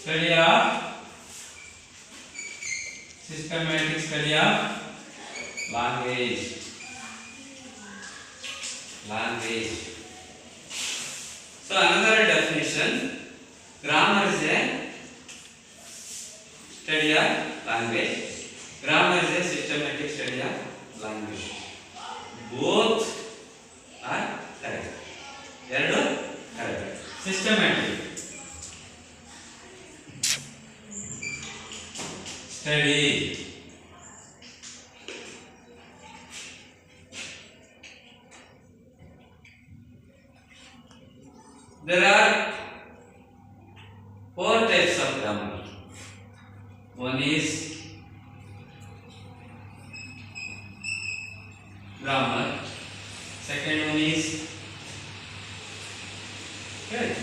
Study of systematic study of language. So another definition, grammar is a study of language. Grammar is a systematic study of language. Both are correct. Eradu correct. Systematic study. There are 4 types of grammar. One is grammar. Second one is good.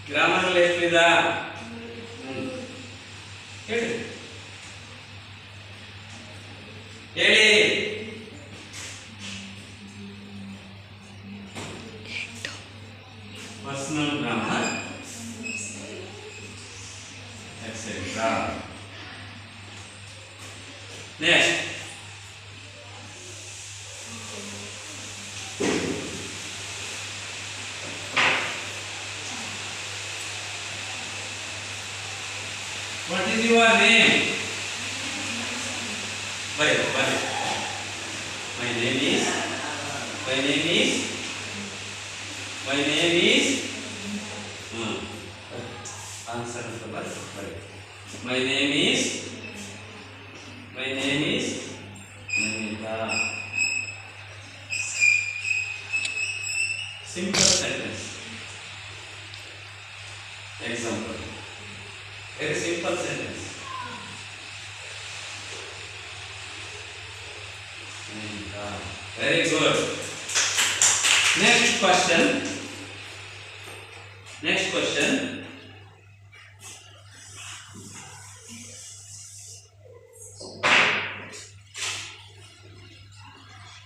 Grammar ಲೆಕ್ಕಿದ ಹೇಳಿ ಹೇಳಿ personal grammar, etc. Next, what is your name? Bye. My name is answer the first. My name is Namita. Simple sentence. Example. Very simple sentence. Namita. Very good. Next question.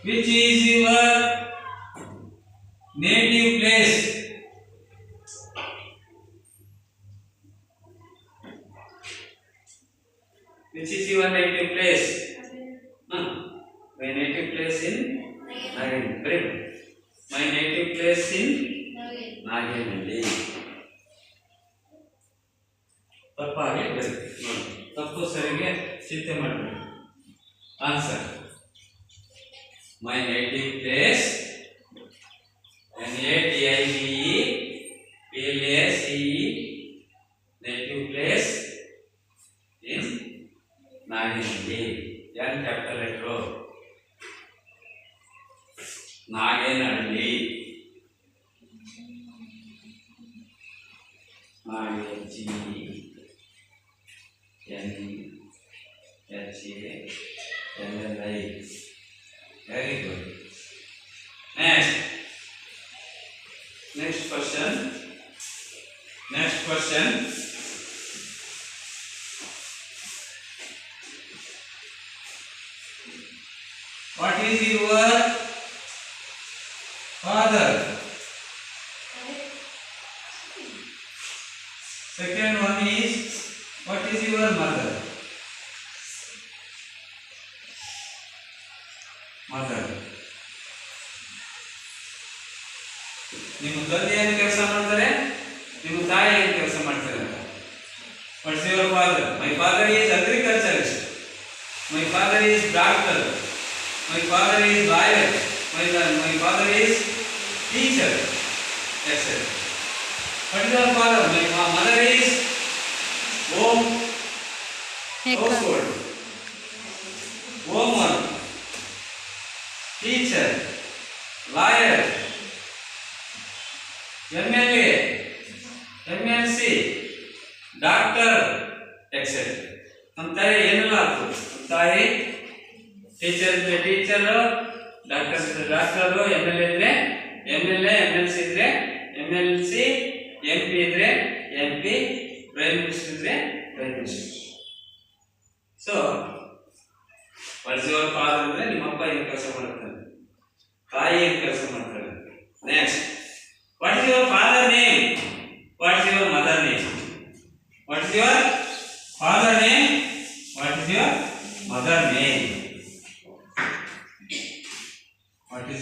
Which is your native place? Which is your native place? My native place in Nagenalli. My native place in Nagenalli. ತಪ್ಪಾಗಿ ಬರುತ್ತೆ. ತಪ್ಪು ಸರಿಗೆ ಚಿಂತೆ ಮಾಡಬೇಡಿ. Answer my native place, NATIVE native place in Nagenalli. N capital letter Nagenalli. NAGNHALLI. Very good. Next question. What is your father? Second one is, what is your mother? ನಿಮ್ಮ ತಂದೆ ಏನು ಕೆಲಸ ಮಾಡ್ತಾರೆ, ನಿಮ್ಮ ತಾಯಿ ಏನು ಕೆಲಸ ಮಾಡ್ತಾರೆ ಅಂತ. What's your father? My father is agriculturist. My father is doctor. My father is lawyer. My father is teacher, etcetera. What is your father? My mother is household, woman, teacher, lawyer, MLA, MLC, doctor, etc. ಅಂತಾರೆ ಏನೆಲ್ಲ ಆಗ್ತದೆ. ಅಂತಾರೆ teacher ಇದ್ರೆ teacher, doctor ಇದ್ರೆ doctor, MLA ಇದ್ರೆ MLA, MLC ಇದ್ರೆ MLC, MP ಇದ್ರೆ MP, prime minister ಇದ್ರೆ prime minister. So what's your father ಅಂದ್ರೆ ನಿಮ್ಮ ಅಪ್ಪ ಏನು ಕೆಲಸ ಮಾಡ್ತಾನೆ, ತಾಯಿ ಏನು ಕೆಲಸ ಮಾಡ್ತಾಳೆ. Next, what is your father name?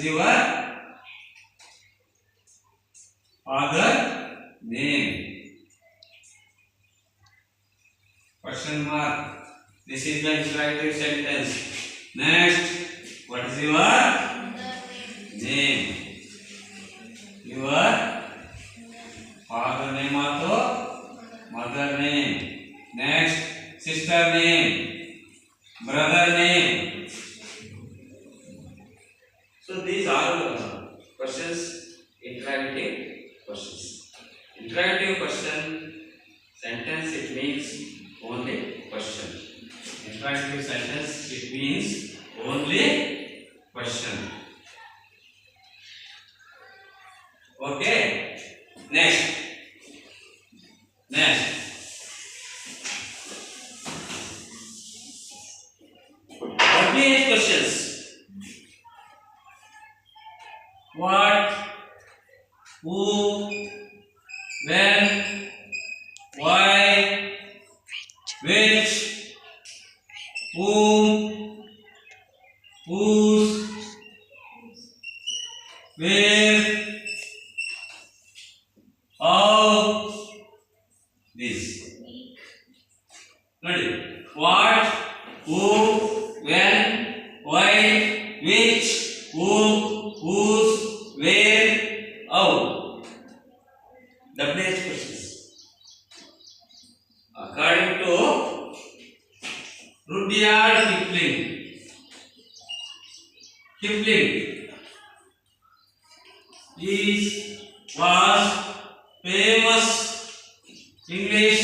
is your father name? Question mark. This is the interrogative sentence. Next, what is your name? Your father name also, mother name. Next, sister name, brother name. So these are questions, interrogative questions. Interrogative question sentence, it means only question. Interrogative sentence, it means only question. Okay. Next. What means questions? What, who, when, why, which, whom, whose, where, how, this. Ready? What, who, when, why, which, whom, whose, where, how. WH questions. According to Rudyard Kipling was famous English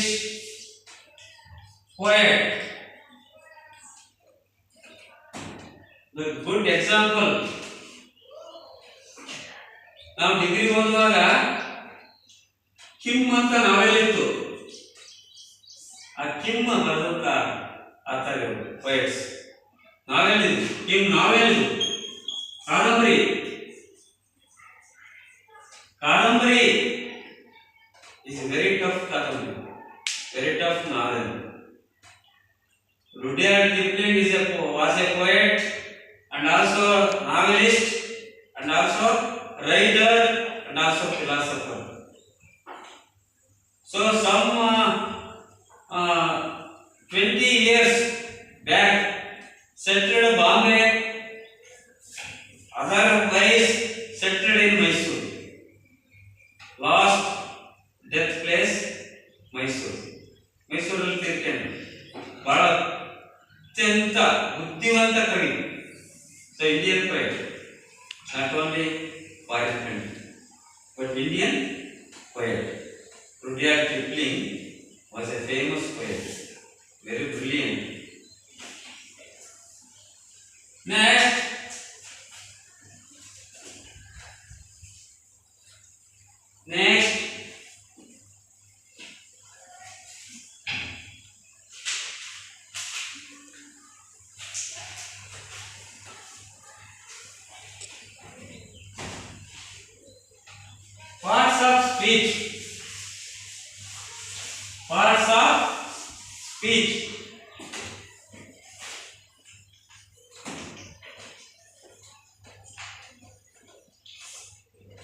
poet. The good example. ನಾವು degree ಓದುವಾಗ Kim ಅಂತ ನಾವೆಲ್ ಇತ್ತು. ಆ Kim ಬರೆದಂತ ಆತರ poets ನಾವೆಲ್ ಇದು, Kim ನಾವೆಲ್ ಇದು, ಕಾದಂಬರಿ is very tough ಕಾದಂಬರಿ, very tough novel. Rudyard Kipling was a poet and also novelist and also writer and also philosopher. So some 20 years back settled Bombay, otherwise settled in Mysore. Last death place Mysore. Mysore ಅಲ್ಲಿ ತೀರ್ಕೊಂಡ. ಬಹಳ ಅತ್ಯಂತ ಬುದ್ಧಿವಂತ ಕವಿ. So Indian poet, not only foreign country, but Indian poet. Rudyard Kipling was a famous poet, very brilliant. Next, parts of speech. Parts of speech.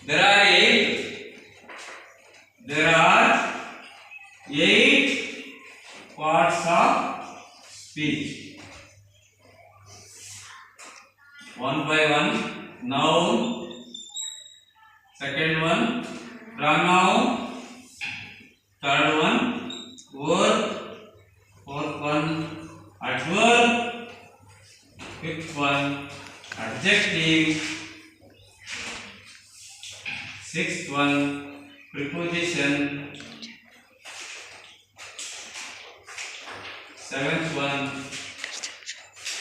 There are eight parts of speech. One by one. Noun. Second one, pronoun. Third one, verb. Fourth one, adverb. Fifth one, adjective. Sixth one, preposition. Seventh one,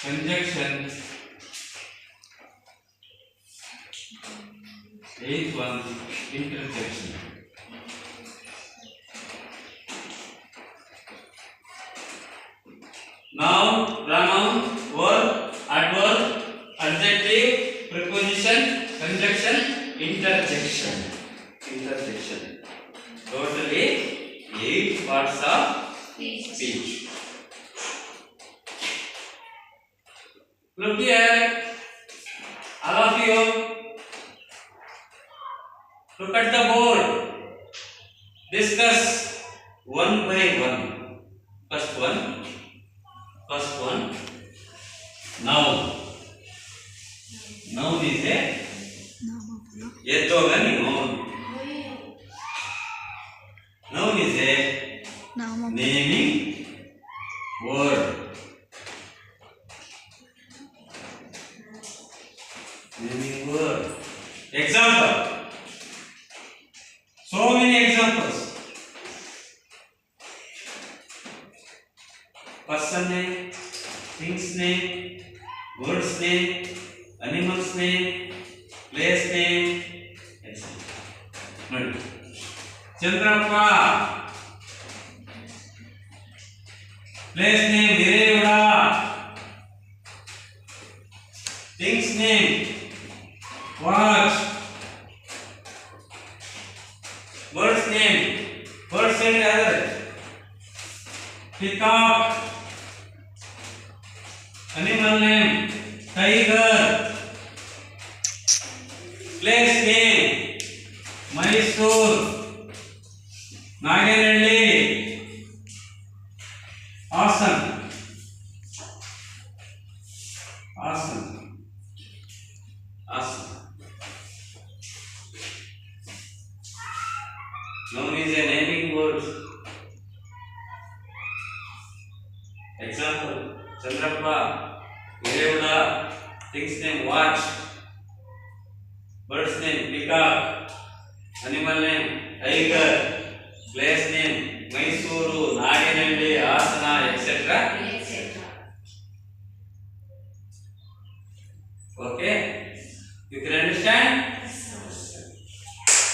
conjunction. Eighth one, interjection. Noun, pronoun, verb, adverb, adjective, preposition, conjunction, interjection. Totally 8 parts of speech. Look here, all of you. Look at the board. Discuss one by one. First one. Noun. Noun is a ಎದ್ದೋಗ ನೀವು. Noun is a naming word. Naming word. Example. So many examples. Person name, things name, words name, animals name, place name, etc. ನೋಡಿ Chandrappa, place name Hiregowda, things name watch, words name words name ಯಾರು peacock, animal name tiger, place name Mysuru, Nagenahalli, Haasan. Noun is a naming word. Example: Chandrappa, Hirevuda, things name watch, birds name peacock, animal name tiger, place name Mysuru, Naganelli, Hasana, etc.